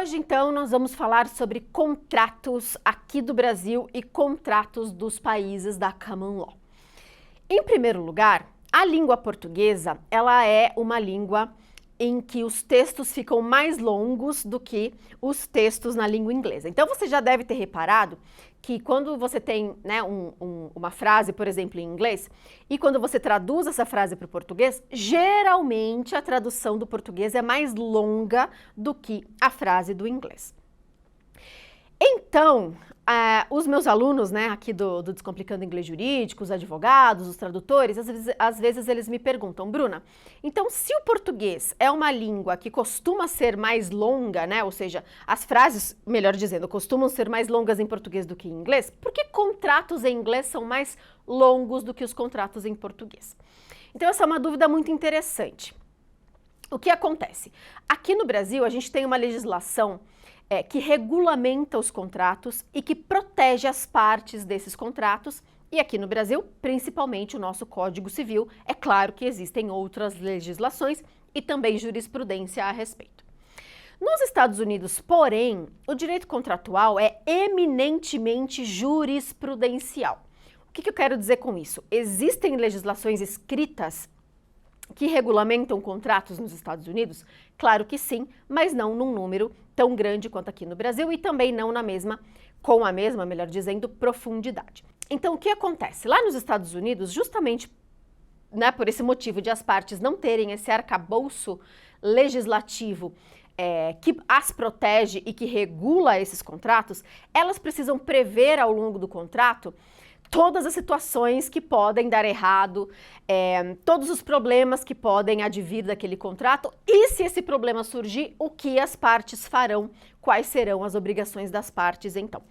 Hoje, então, nós vamos falar sobre contratos aqui do Brasil e contratos dos países da Common Law. Em primeiro lugar, a língua portuguesa, ela é uma língua em que os textos ficam mais longos do que os textos na língua inglesa. Então, você já deve ter reparado que quando você tem, né, uma frase, por exemplo, em inglês, e quando você traduz essa frase para o português, geralmente a tradução do português é mais longa do que a frase do inglês. Então, os meus alunos, né, aqui do Descomplicando Inglês Jurídico, os advogados, os tradutores, às vezes eles me perguntam, Bruna, então se o português é uma língua que costuma ser mais longa, né, ou seja, as frases, melhor dizendo, costumam ser mais longas em português do que em inglês, por que contratos em inglês são mais longos do que os contratos em português? Então essa é uma dúvida muito interessante. O que acontece? Aqui no Brasil a gente tem uma legislação que regulamenta os contratos e que protege as partes desses contratos. E aqui no Brasil, principalmente o nosso Código Civil. É claro que existem outras legislações e também jurisprudência a respeito. Nos Estados Unidos, porém, o direito contratual é eminentemente jurisprudencial. O que eu quero dizer com isso? Existem legislações escritas que regulamentam contratos nos Estados Unidos? Claro que sim, mas não num número tão grande quanto aqui no Brasil e também não com a mesma, melhor dizendo, profundidade. Então, o que acontece? Lá nos Estados Unidos, justamente, né, por esse motivo de as partes não terem esse arcabouço legislativo que as protege e que regula esses contratos, elas precisam prever ao longo do contrato todas as situações que podem dar errado, todos os problemas que podem advir daquele contrato e, se esse problema surgir, o que as partes farão, quais serão as obrigações das partes então.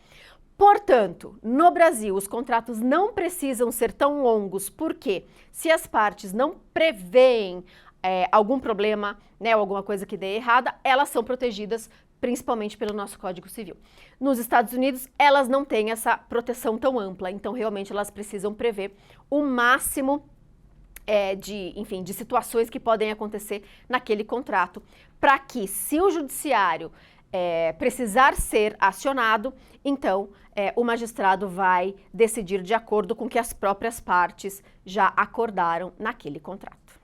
Portanto, no Brasil, os contratos não precisam ser tão longos, porque se as partes não preveem algum problema, né, ou alguma coisa que dê errada, elas são protegidas principalmente pelo nosso Código Civil. Nos Estados Unidos, elas não têm essa proteção tão ampla, então realmente elas precisam prever o máximo de situações que podem acontecer naquele contrato, para que, se o judiciário precisar ser acionado, então o magistrado vai decidir de acordo com o que as próprias partes já acordaram naquele contrato.